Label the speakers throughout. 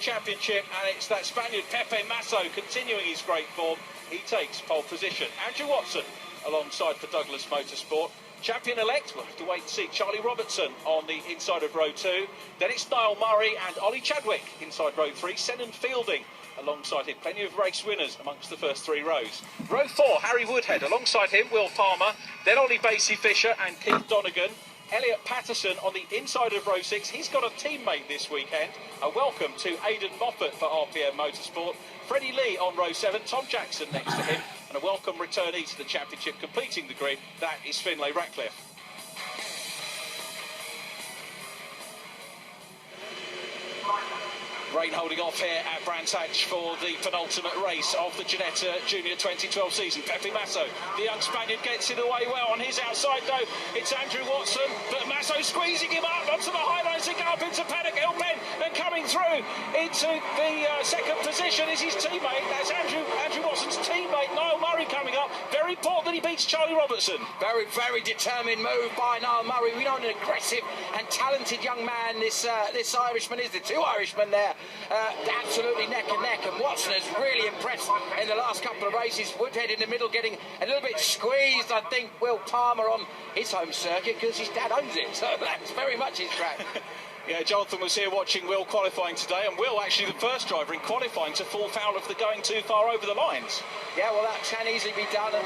Speaker 1: championship, and it's that Spaniard Pepe Masso continuing his great form. He takes pole position. Andrew Watson alongside for Douglas Motorsport. Champion-elect, we'll have to wait and see. Charlie Robertson on the inside of row 2. Then it's Niall Murray and Ollie Chadwick inside row 3. Senan Fielding alongside him. Plenty of race winners amongst the first 3 rows. Row 4, Harry Woodhead alongside him, Will Palmer. Then Ollie Basie-Fisher and Keith Donegan. Elliot Patterson on the inside of row 6. He's got a teammate this weekend. A welcome to Aidan Moffat for RPM Motorsport. Freddie Lee on row 7. Tom Jackson next to him. And a welcome returnee to the championship completing the grid. That is Finlay Ratcliffe. Rain holding off here at Brands Hatch for the penultimate race of the Ginetta Junior 2012 season. Pepe Masso, the young Spaniard, gets it away well. On his outside, though, it's Andrew Watson, but Masso squeezing him up onto the high lines to go up into Paddock Hill Pen, and coming through into the second position is his teammate. That's Andrew Watson's teammate, Niall Murray, coming up. Very important that he beats Charlie Robertson.
Speaker 2: Very, very determined move by Niall Murray. We know an aggressive and talented young man this Irishman is. The 2 Irishmen there. Absolutely neck and neck, and Watson has really impressed in the last couple of races. Woodhead in the middle getting a little bit squeezed. I think Will Palmer on his home circuit because his dad owns it, so that's very much his track.
Speaker 1: Yeah, Jonathan was here watching Will qualifying today, and Will actually the first driver in qualifying to fall foul of the going too far over the lines.
Speaker 2: Yeah, well, that can easily be done, and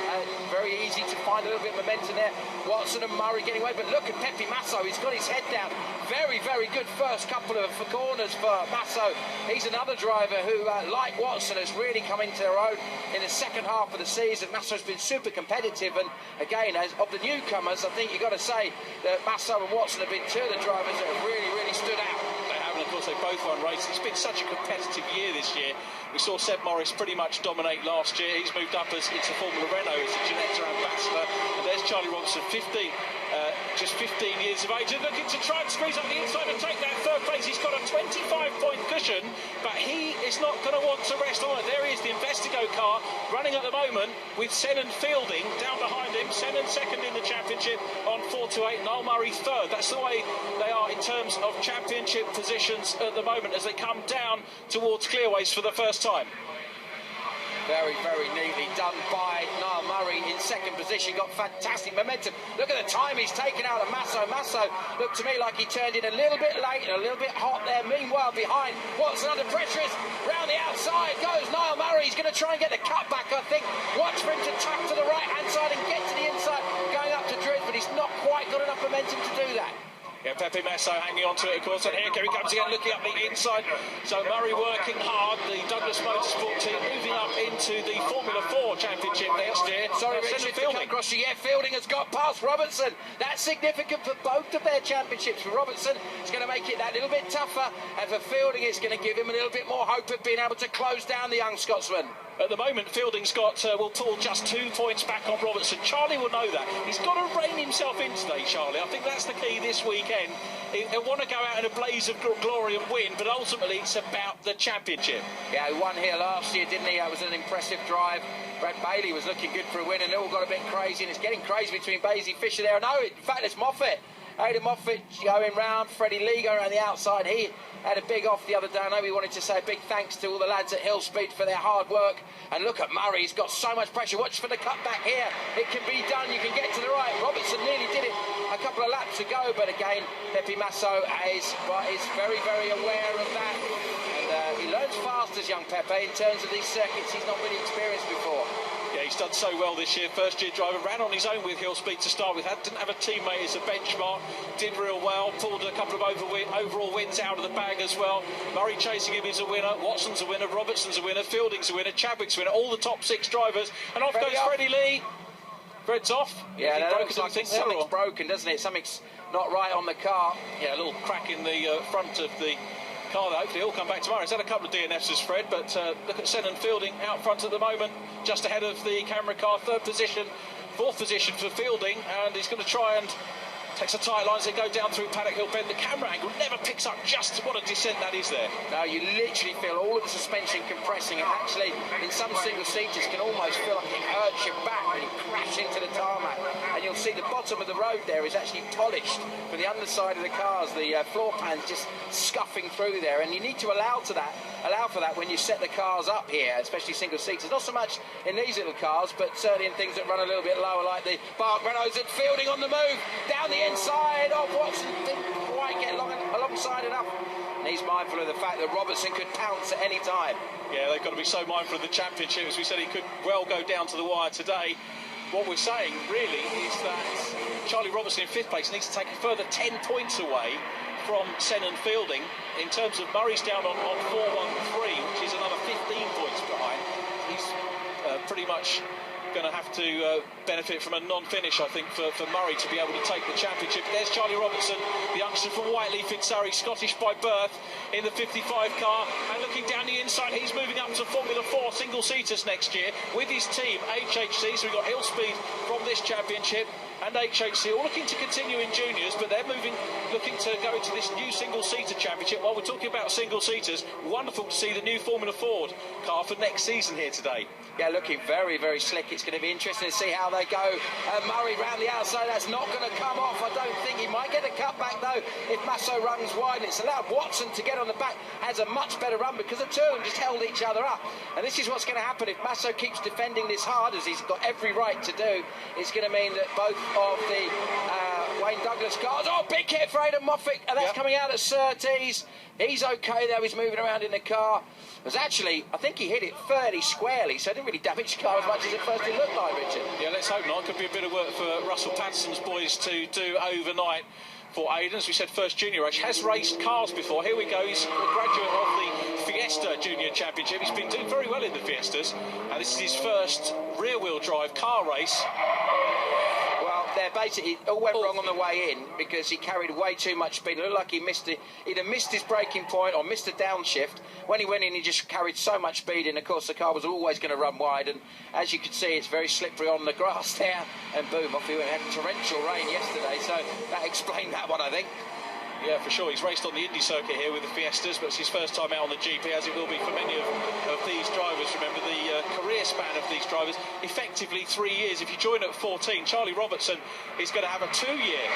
Speaker 2: very easy to find a little bit of momentum there. Watson and Murray getting away, but look at Pepe Masso. He's got his head down. Very, very good first couple of corners for Masso. He's another driver who, like Watson, has really come into their own in the second half of the season. Masso's been super competitive, and again, as of the newcomers, I think you've got to say that Masso and Watson have been 2 of the drivers that have really stood out.
Speaker 1: They have, and of course they both won races. It's been such a competitive year this year. We saw Seb Morris pretty much dominate last year. He's moved up into Formula Renault as a Ginetta ambassador. And there's Charlie Robertson, just 15 years of age, and looking to try and squeeze up the inside and take that third place. He's got a 25-point cushion, but he is not going to want to rest on it. There he is, the Investigo car, running at the moment with Senan Fielding down behind him. Senan second in the championship on 4-8, Niall Murray third. That's the way they are in terms of championship positions at the moment as they come down towards clearways for the first time.
Speaker 2: Very, very neatly done by Niall Murray in second position. Got fantastic momentum. Look at the time he's taken out of Masso. Masso looked to me like he turned in a little bit late and a little bit hot there. Meanwhile, behind, Watson under pressure is round the outside goes Niall Murray. He's going to try and get the cut back, I think. Watch for him to tuck to the right-hand side and get to the inside, going up to Drift, but he's not quite got enough momentum to do that.
Speaker 1: Yeah, Pepe Masso hanging on to it, of course, and here he comes again, looking up the inside. So Murray working hard, the Douglas Motorsport team moving up into the Formula 4 Championship next year.
Speaker 2: Sorry, Richard, Fielding. Fielding has got past Robertson. That's significant for both of their championships. For Robertson, it's going to make it that little bit tougher, and for Fielding, it's going to give him a little bit more hope of being able to close down the young Scotsman.
Speaker 1: At the moment, Fielding's got, will pull just 2 points back on Robertson. Charlie will know that. He's got to rein himself in today, Charlie. I think that's the key this weekend. He'll want to go out in a blaze of glory and win, but ultimately it's about the championship.
Speaker 2: Yeah, he won here last year, didn't he? That was an impressive drive. Brad Bailey was looking good for a win, and it all got a bit crazy, and it's getting crazy between Basie-Fisher there. No, in fact, it's Moffat. Aidan Moffat going round, Freddie Lee going around the outside. He had a big off the other day. I know we wanted to say a big thanks to all the lads at Hill Speed for their hard work. And look at Murray, he's got so much pressure. Watch for the cut back here. It can be done, you can get to the right. Robertson nearly did it a couple of laps ago, but again, Pepe Masso is very, very aware of that. And he learns fast as young Pepe in terms of these circuits he's not really experienced before.
Speaker 1: Yeah, he's done so well this year. First-year driver, ran on his own with Hill Speed to start with. Didn't have a teammate as a benchmark. Did real well. Pulled a couple of overall wins out of the bag as well. Murray chasing him is a winner. Watson's a winner. Robertson's a winner. Fielding's a winner. Chadwick's a winner. All the top 6 drivers. And off goes Freddie Lee. Fred's off.
Speaker 2: Yeah, that looks like something's broken, doesn't it? Something's not right on the car.
Speaker 1: Yeah, a little crack in the front of the car. Hopefully he'll come back tomorrow. He's had a couple of DNFs as Fred, but look at Senan Fielding out front at the moment, just ahead of the camera car. 3rd position, 4th position for Fielding, and he's going to try and Takes a tight line as they go down through Paddock Hill Bend. The camera angle never picks up just what a descent that is there.
Speaker 2: No, you literally feel all of the suspension compressing. And actually, in some single-seaters, can almost feel like it hurts your back when you crash into the tarmac. And you'll see the bottom of the road there is actually polished for the underside of the cars. The floor pan's just scuffing through there. And you need to allow for that when you set the cars up here, especially single-seaters. Not so much in these little cars, but certainly in things that run a little bit lower, like the Bark Renaults at Fielding on the move, down the inside of Watson, didn't quite get alongside enough. And he's mindful of the fact that Robertson could pounce at any time.
Speaker 1: Yeah, they've got to be so mindful of the championship. As we said, he could well go down to the wire today. What we're saying, really, is that Charlie Robertson in 5th place needs to take a further 10 points away from Senn and Fielding. In terms of Murray's down on 4-1-3, which is another 15 points behind. He's pretty much going to have to benefit from a non-finish, I think, for Murray to be able to take the championship. There's Charlie Robertson, the youngster from Whiteleaf in Surrey, Scottish by birth, in the 55 car, and looking down the inside, he's moving up to Formula 4 single-seaters next year with his team, HHC. So we've got Hill Speed from this championship and HHC all looking to continue in juniors, but they're looking to go into this new single-seater championship. While we're talking about single-seaters, wonderful to see the new Formula Ford car for next season here today.
Speaker 2: Yeah, looking very, very slick. It's going to be interesting to see how they go. Murray round the outside, that's not going to come off. I don't think he might get a cut back though if Masso runs wide. It's allowed Watson to get on the back, has a much better run because the two of them just held each other up. And this is what's going to happen if Masso keeps defending this hard, as he's got every right to do. It's going to mean that both of the Wayne Douglas cars, big hit for Aidan Moffat, and that's coming out at Surtees. He's okay though, he's moving around in the car. I think he hit it fairly squarely, so it didn't really damage the car as much as it first did look like, Richard.
Speaker 1: Yeah, let's hope not. Could be a bit of work for Russell Patterson's boys to do overnight for Aidan. As we said, first junior race, has raced cars before. Here we go, he's a graduate of the Fiesta Junior Championship. He's been doing very well in the Fiestas, and this is his first rear-wheel drive car race.
Speaker 2: Well, they're basically all went wrong on the way in because he carried way too much speed. It looked like he either missed his braking point or missed a downshift. When he went in, he just carried so much speed, and of course the car was always going to run wide. And as you can see, it's very slippery on the grass there. And boom, off he went. It had torrential rain yesterday, so that explained that one, I think.
Speaker 1: Yeah, for sure. He's raced on the Indy circuit here with the Fiestas, but it's his first time out on the GP, as it will be for many of these drivers. Remember, the career span of these drivers, effectively 3 years. If you join at 14, Charlie Robertson is going to have a 2-year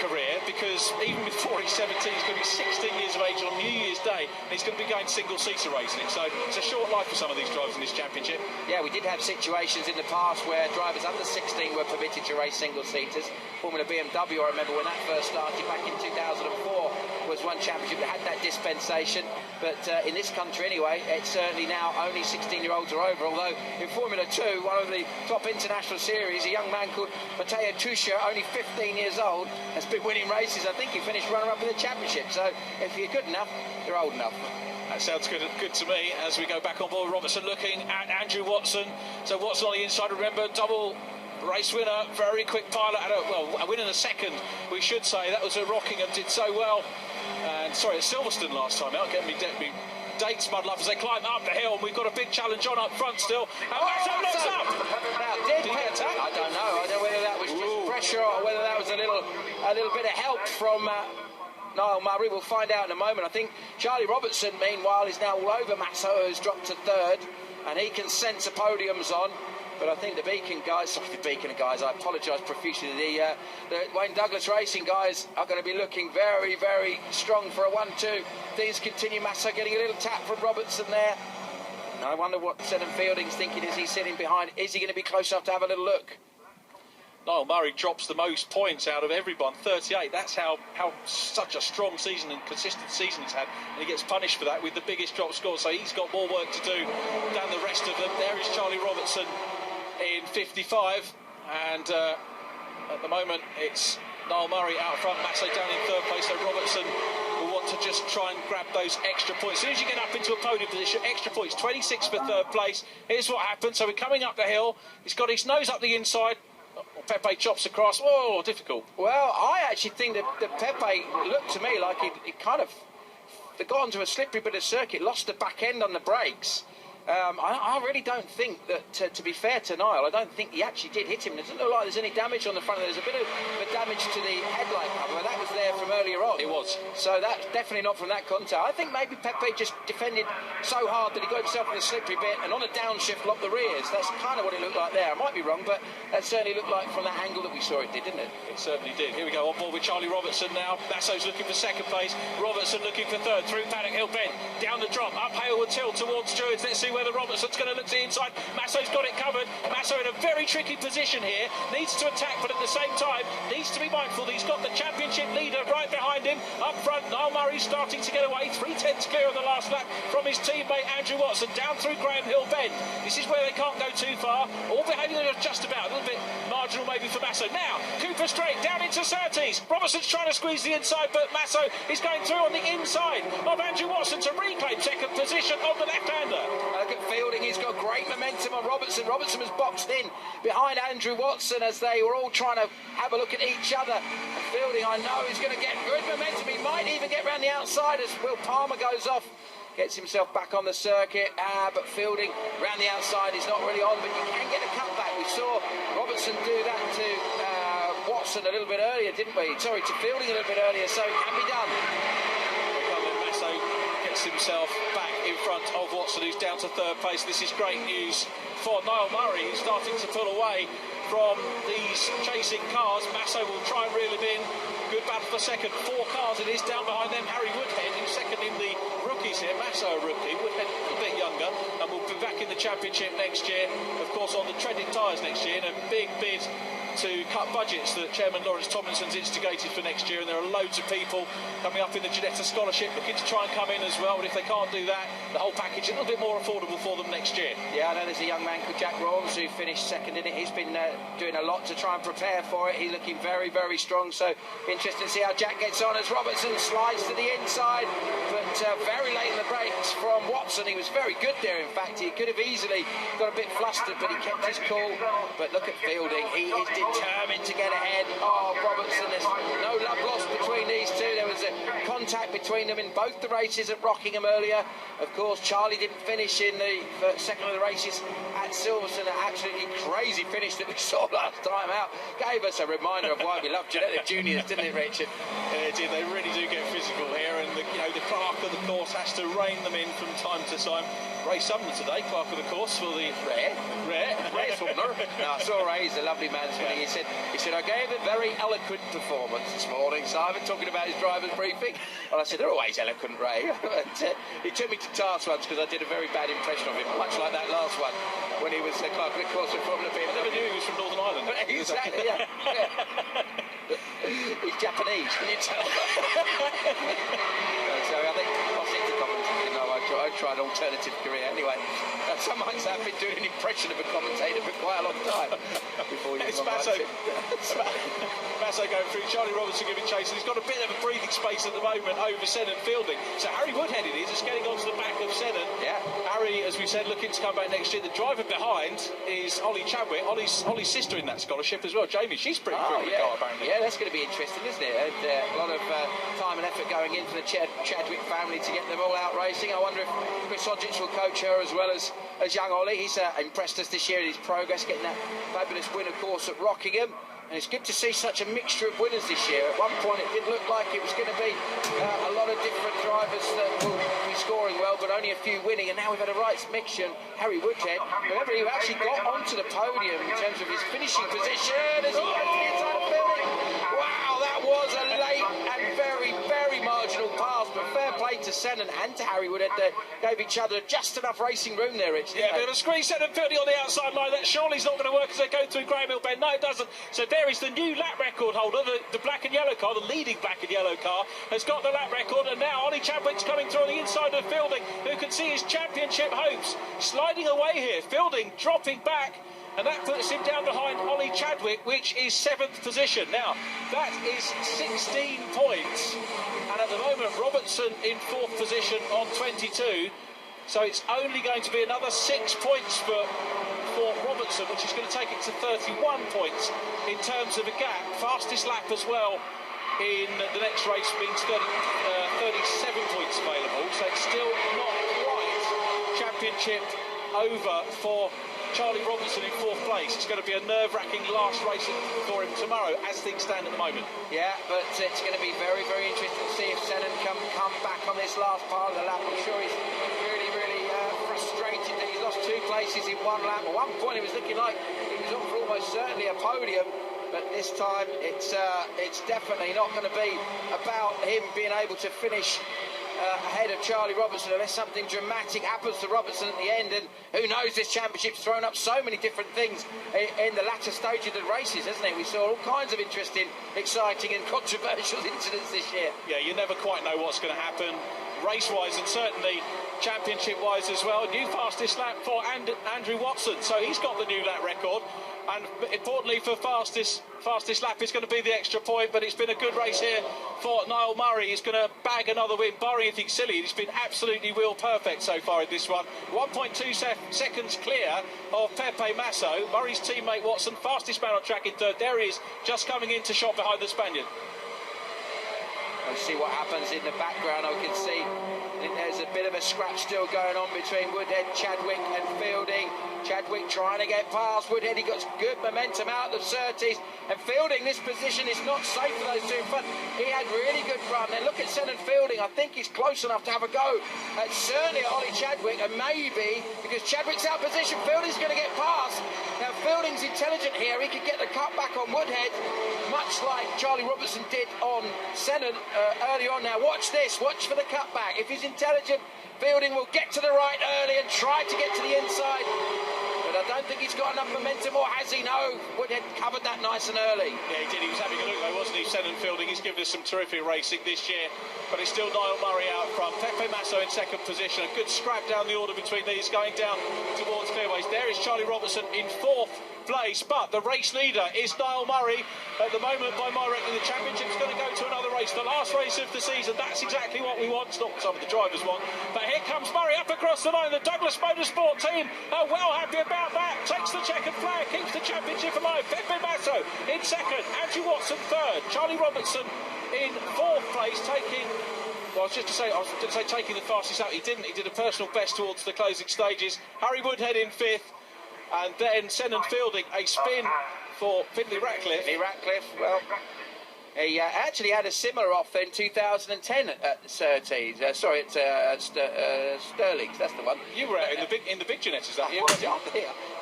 Speaker 1: career, because even before he's 17, he's going to be 16 years of age on New Year's Day, and he's going to be going single-seater racing. So it's a short life for some of these drivers in this championship.
Speaker 2: Yeah, we did have situations in the past where drivers under 16 were permitted to race single-seaters. Formula BMW, I remember when that first started back in 2004, was one championship that had that dispensation. But in this country anyway, it's certainly now only 16-year-olds are over. Although in Formula 2, one of the top international series, a young man called Matteo Tuscia, only 15 years old, has been winning races. I think he finished runner-up in the championship. So if you're good enough, you're old enough.
Speaker 1: That sounds good to me. As we go back on board, Robertson looking at Andrew Watson. So Watson on the inside, remember, double race winner, very quick pilot, had a win in a second, we should say. That was at Rockingham, did so well. And sorry, at Silverstone last time out, getting me dates muddled up as they climb up the hill. And we've got a big challenge on up front still. And Masso looks up!
Speaker 2: Now, did he get attacked? I don't know. I don't know whether that was just pressure or whether that was a little bit of help from Niall Murray. We'll find out in a moment. I think Charlie Robertson, meanwhile, is now all over Masso, who's dropped to 3rd, and he can sense the podiums on. But I think the Beacon guys, I apologise profusely, the Wayne Douglas Racing guys are going to be looking very, very strong for a 1-2. Things continue. Masso getting a little tap from Robertson there. And I wonder what Senn and Fielding's thinking as he's sitting behind. Is he going to be close enough to have a little look?
Speaker 1: Niall Murray drops the most points out of everyone, 38. That's how such a strong season and consistent season he's had, and he gets punished for that with the biggest drop score. So he's got more work to do than the rest of them. There is Charlie Robertson in 55, and at the moment it's Niall Murray out front, Masso down in 3rd place. So Robertson will want to just try and grab those extra points. As soon as you get up into a podium position, extra points, 26 for 3rd place. Here's what happens. So we're coming up the hill, he's got his nose up the inside. Pepe chops across. Oh, difficult.
Speaker 2: Well, I actually think that Pepe looked to me like he got onto a slippery bit of circuit, lost the back end on the brakes, I really don't think that, to be fair to Niall, I don't think he actually did hit him. It doesn't look like there's any damage on the front. There's a bit of damage to the headlight cover, but that was there from earlier on.
Speaker 1: It was.
Speaker 2: So that's definitely not from that contact. I think maybe Pepe just defended so hard that he got himself in a slippery bit and on a downshift locked the rears. That's kind of what it looked like there. I might be wrong, but that certainly looked like from that angle that we saw it did, didn't it?
Speaker 1: It certainly did. Here we go, on board with Charlie Robertson now. Masso's looking for second place. Robertson looking for third. Through Paddock Hill Bend. Down the drop. Up Halewood Hill towards Druids. Let's see whether Robertson's going to look to the inside. Masso's got it covered. Masso in a very tricky position here. Needs to attack, but at the same time, needs to be mindful that he's got the championship leader right behind him. Up front, Niall Murray's starting to get away. 3/10 clear on the last lap from his teammate Andrew Watson. Down through Graham Hill Bend. This is where they can't go too far. All behaving just about. A little bit marginal maybe for Masso. Now, Cooper straight down into Surtees. Robertson's trying to squeeze the inside, but Masso is going through on the inside of Andrew Watson to reclaim second position on the left-hander.
Speaker 2: Look at Fielding, he's got great momentum on Robertson. Robertson was boxed in behind Andrew Watson as they were all trying to have a look at each other. And Fielding, I know, he's going to get good momentum. He might even get round the outside as Will Palmer goes off. Gets himself back on the circuit, but Fielding round the outside is not really on, but you can get a cutback. We saw Robertson do that to Watson a little bit earlier, didn't we? Sorry, to Fielding a little bit earlier, so it can be done.
Speaker 1: Masso gets himself back in front of Watson, who's down to third place. This is great news for Niall Murray, who's starting to pull away from these chasing cars. Masso will try and reel him in. Good battle for second. 4 cars it is. Down behind them, Harry Woodhead, who's second in the rookies here. Masso a rookie, Woodhead a little bit younger, and will be back in the championship next year. Of course, on the treaded tyres next year, in a big bid to cut budgets that Chairman Lawrence Tomlinson's instigated for next year, and there are loads of people coming up in the Ginetta Scholarship looking to try and come in as well, but if they can't do that, the whole package is a little bit more affordable for them next year.
Speaker 2: Yeah, I know there's a young man called Jack Rawls who finished second in it. He's been doing a lot to try and prepare for it. He's looking very, very strong, so interesting to see how Jack gets on as Robertson slides to the inside, but very late in the brakes from Watson. He was very good there, in fact. He could have easily got a bit flustered, but he kept his cool. But look at Fielding. He is determined to get ahead of Robertson. There's no love lost between these two. There was a contact between them in both the races at Rockingham earlier. Of course, Charlie didn't finish in the second of the races at Silverstone. An absolutely crazy finish that we saw last time out gave us a reminder of why we love Ginetta Juniors, didn't it, Richard?
Speaker 1: They really do get physical here, and the clerk of the course has to rein them in from time to time. Ray Sumner today, clerk of the course for the
Speaker 2: Ray Sumner. No, I saw Ray. He's a lovely man this morning. He said I gave a very eloquent performance this morning, Simon, talking about his driver's briefing. And I said, they're always eloquent, Ray. But he took me to task once because I did a very bad impression of him, much like that last one when he was clerk of the course in Formula B.
Speaker 1: I never knew he was from Northern Ireland.
Speaker 2: Exactly, yeah. He's Japanese, can you tell? So I think I'll stick to commentating. No, I tried an alternative career anyway. Some might say I've been doing an impression of a commentator for quite a long time. Before you
Speaker 1: it's Masso going through. Charlie Robertson giving chase. He's got a bit of a breathing space at the moment over Sennett Fielding. So Harry Woodhead it is. It's getting onto the back of Sennett.
Speaker 2: Yeah.
Speaker 1: Harry, as we said, looking to come back next year. The driver behind is Ollie Chadwick. Ollie's sister in that scholarship as well. Jamie, she's pretty quick with the car apparently.
Speaker 2: Yeah, that's going to be interesting, isn't it? And, a lot of time and effort going into the Chadwick family to get them all out racing. I wonder if Chris Hodgetts will coach her as well as young Ollie. He's impressed us this year in his progress, getting that fabulous win, of course, at Rockingham. And it's good to see such a mixture of winners this year. At one point, it did look like it was going to be a lot of different drivers that will be scoring well, but only a few winning. And now we've had a right mixture. Harry Woodhead, remember, he actually got onto the podium in terms of his finishing position as he goes to the inside of Fielding. Wow, that was a late and very, very marginal pass, but fair play to Sennett and to Harry Woodhead. They gave each other just enough racing room there, Rich.
Speaker 1: Yeah, bit of a squeeze. Sennett Fielding on the outside line. That surely's not going to work as they go through Graham Hill Bend. No, it doesn't. So there is the new lap record holder, the black and yellow car, the leading black and yellow car, has got the lap record, and now Ollie Chadwick's coming through on the inside of Fielding, who can see his championship hopes sliding away here. Fielding dropping back, and that puts him down behind Ollie Chadwick, which is 7th position. Now, that is 16 points, and at the moment, Robertson in 4th position on 22, so it's only going to be another 6 points for Robertson, which is going to take it to 31 points in terms of a gap. Fastest lap as well in the next race means 37 points available, so it's still not quite championship over for Charlie Robertson in 4th place. It's going to be a nerve-wracking last race for him tomorrow, as things stand at the moment.
Speaker 2: Yeah, but it's going to be very, very interesting to see if Sennan can come back on this last part of the lap. I'm sure he's really, really frustrated that he's lost 2 places in 1 lap. At one point, it was looking like he was on for almost certainly a podium. But this time, it's definitely not going to be about him being able to finish ahead of Charlie Robertson unless something dramatic happens to Robertson at the end. And who knows, this championship's thrown up so many different things in the latter stage of the races, hasn't it? We saw all kinds of interesting, exciting and controversial incidents this year.
Speaker 1: Yeah, you never quite know what's going to happen race-wise, and certainly championship-wise as well. New fastest lap for Andrew Watson, so he's got the new lap record. And importantly for fastest lap is going to be the extra point, but it's been a good race here for Niall Murray. He's going to bag another win, barring anything silly. He's been absolutely wheel perfect so far in this one. 1.2 seconds clear of Pepe Masso. Murray's teammate Watson, fastest man on track in 3rd. There he is, just coming into shot behind the Spaniard.
Speaker 2: We'll see what happens in the background. I can see there's a bit of a scratch still going on between Woodhead, Chadwick and Fielding. Chadwick trying to get past Woodhead. He got good momentum out of the surtees. And Fielding, this position is not safe for those two in front. He had really good run. Then look at Sennan Fielding. I think he's close enough to have a go at certainly Ollie Chadwick. And maybe, because Chadwick's out of position, Fielding's going to get past. Now, Fielding's intelligent here. He could get the cut back on Woodhead, much like Charlie Robertson did on Sennan early on. Now, watch this. Watch for the cutback. If he's intelligent, Fielding will get to the right early and try to get to the inside. But I don't think he's got enough momentum, or has he? No. Woodhead covered that nice and early.
Speaker 1: Yeah, he did. He was having a look, though, wasn't he? Sennan Fielding, he's given us some terrific racing this year. But it's still Niall Murray out front. Pepe Masso in 2nd position. A good scrap down the order between these, going down towards Clearways. There is Charlie Robertson in 4th place, but the race leader is Niall Murray. At the moment, by my reckoning, the championship's going to go to another race, the last race of the season. That's exactly what we want. It's not what some of the drivers want. But here comes Murray up across the line. The Douglas Motorsport team are well happy about that. Takes the checkered flag, keeps the championship alive. Pepe Masso in 2nd, Andrew Watson 3rd, Charlie Robertson in 4th place, taking... Well, I was going to say taking the fastest out. He didn't. He did a personal best towards the closing stages. Harry Woodhead in 5th. And then Sennan Fielding, a spin for Finlay Ratcliffe.
Speaker 2: Finlay Ratcliffe, well, he actually had a similar off in 2010 at Surtees. Sorry, at Stirling's, that's the one.
Speaker 1: You were out in the big Ginettas, that year.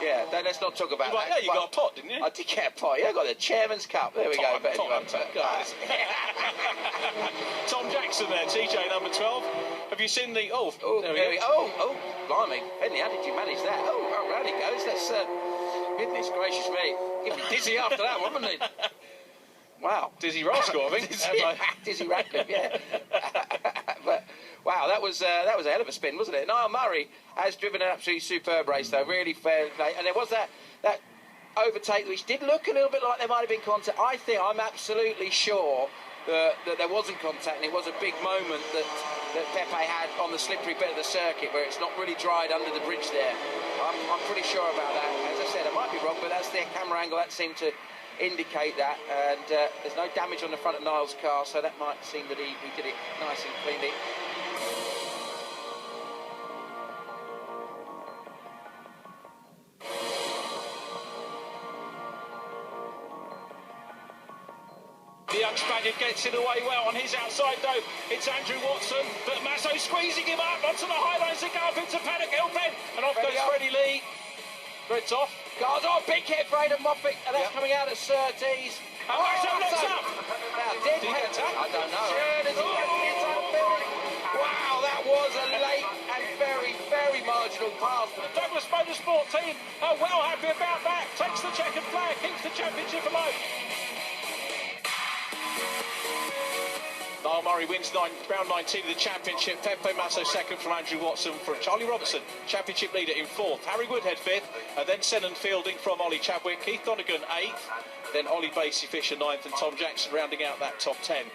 Speaker 2: Yeah, let's not talk about that.
Speaker 1: Yeah, you got a pot, didn't you?
Speaker 2: I did get a pot, yeah, I got the Chairman's Cup. There we go. But anyway,
Speaker 1: Tom Jackson there, TJ number 12. Have you seen the... Oh,
Speaker 2: blimey. Finlay, how did you manage that? Oh, round it goes. That's... goodness gracious me. He'd be dizzy after that, wouldn't he? Wow.
Speaker 1: Dizzy Rascal, I think.
Speaker 2: Dizzy Ratcliffe, yeah. But, wow, that was a hell of a spin, wasn't it? Niall Murray has driven an absolutely superb race, though. Really fair play. And there was that overtake, which did look a little bit like there might have been contact. I'm absolutely sure that there wasn't contact, and it was a big moment that Pepe had on the slippery bit of the circuit where it's not really dried under the bridge there. I'm pretty sure about that. As I said, I might be wrong, but that's the camera angle that seemed to indicate that. And there's no damage on the front of Niall's car, so that might seem that he did it nice and cleanly.
Speaker 1: The young Spaniard gets it away well on his outside, though. It's Andrew Watson, but Masso squeezing him up onto the high lines to go up into Paddock Hill Bend. And off goes Freddie Lee. Red's off.
Speaker 2: Cars off, big hit for Aidan Moffat, and that's coming out at Surtees.
Speaker 1: And Masso looks up.
Speaker 2: Now, did he get attacked? I don't know. Sure, does he get the inside building? Wow, that was a late and very, very marginal pass.
Speaker 1: The Douglas Motorsport team are well happy about that. Takes the checkered flag, keeps the championship alive. Niall Murray wins round 19 of the championship. Pepe Masso 2nd from Andrew Watson, from Charlie Robertson, championship leader in 4th. Harry Woodhead 5th, and then Sennan Fielding from Ollie Chadwick. Keith Donegan 8th, then Ollie Basie Fisher 9th, and Tom Jackson rounding out that top 10.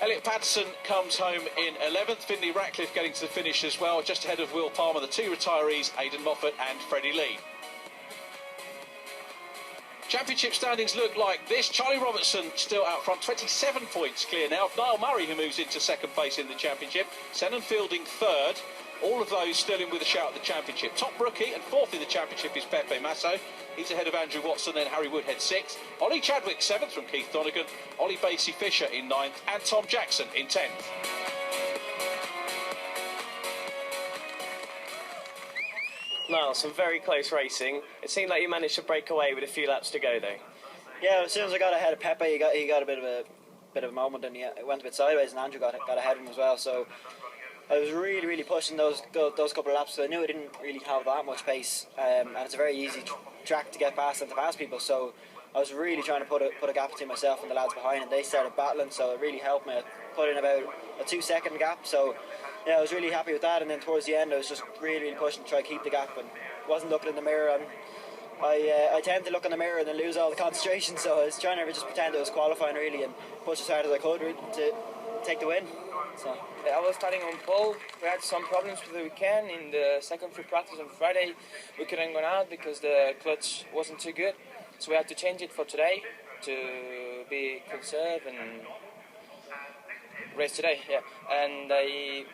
Speaker 1: Elliot Patterson comes home in 11th. Finlay Ratcliffe getting to the finish as well, just ahead of Will Palmer, the two retirees, Aidan Moffat and Freddie Lee. Championship standings look like this. Charlie Robertson still out front, 27 points clear now. Niall Murray, who moves into 2nd place in the championship. Sennan Fielding 3rd. All of those still in with a shout at the championship. Top rookie and fourth in the championship is Pepe Masso. He's ahead of Andrew Watson, then Harry Woodhead 6th. Ollie Chadwick 7th from Keith Donegan. Ollie Basie Fisher in 9th and Tom Jackson in 10th.
Speaker 3: Niall, some very close racing. It seemed like you managed to break away with a few laps to go, though.
Speaker 4: Yeah, as soon as I got ahead of Pepe, he got a bit of a moment, and he went a bit sideways, and Andrew got ahead of him as well. So I was really pushing those couple of laps. So I knew I didn't really have that much pace, and it's a very easy track to get past and to pass people. So I was really trying to put a gap between myself and the lads behind, and they started battling. So it really helped me. I put in about a 2-second gap. So yeah, I was really happy with that. And then towards the end, I was just really pushing to try to keep the gap, and wasn't looking in the mirror. And I tend to look in the mirror and then lose all the concentration. So I was trying to just pretend it was qualifying really, and push as hard as I could to take the win. So
Speaker 5: I was starting on pole. We had some problems with the weekend. In the second free practice on Friday, we couldn't go out because the clutch wasn't too good. So we had to change it for today to be conserved and race today. Yeah, and I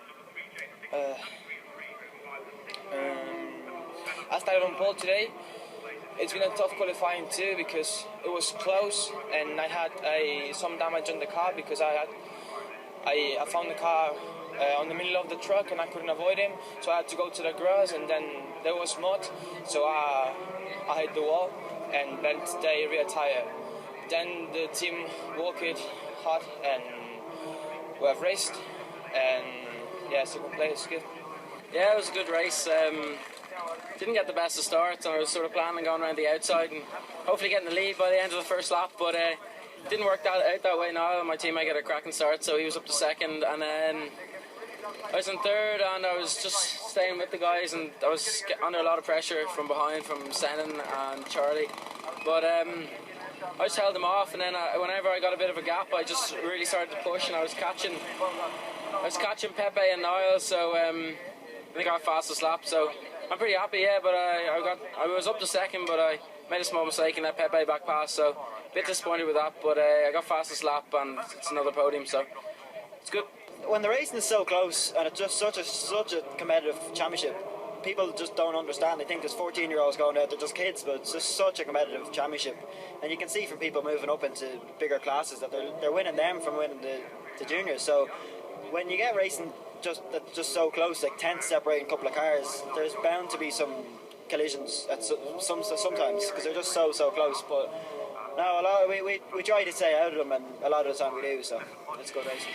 Speaker 5: started on pole today. It's been a tough qualifying too because it was close, and I had some damage on the car because I found the car on the middle of the truck and I couldn't avoid him, so I had to go to the grass, and then there was mud, so I hit the wall and bent the rear tire. Then the team worked hard and we have raced, and yeah, second place, good.
Speaker 3: Yeah, it was a good race. Didn't get the best of starts, and I was sort of planning on going around the outside and hopefully getting the lead by the end of the first lap, but didn't work out that way now. My teammate got a cracking start, so he was up to second, and then I was in third, and I was just staying with the guys, and I was under a lot of pressure from behind from Senan and Charlie, but I just held them off, and then whenever I got a bit of a gap, I just really started to push, and I was catching Pepe and Niall, so I think I got fastest lap, so I'm pretty happy, yeah, but I was up to second, but I made a small mistake and let Pepe back pass, so a bit disappointed with that, but I got fastest lap and it's another podium, so it's good.
Speaker 4: When the racing is so close and it's just such a competitive championship, people just don't understand. They think there's 14-year-olds going out, they're just kids, but it's just such a competitive championship, and you can see from people moving up into bigger classes that they're winning them from winning the juniors. So when you get racing just so close, like 10th separating a couple of cars, there's bound to be some collisions at sometimes because they're just so close. But no, we try to stay out of them, and a lot of the time we do, so it's good racing.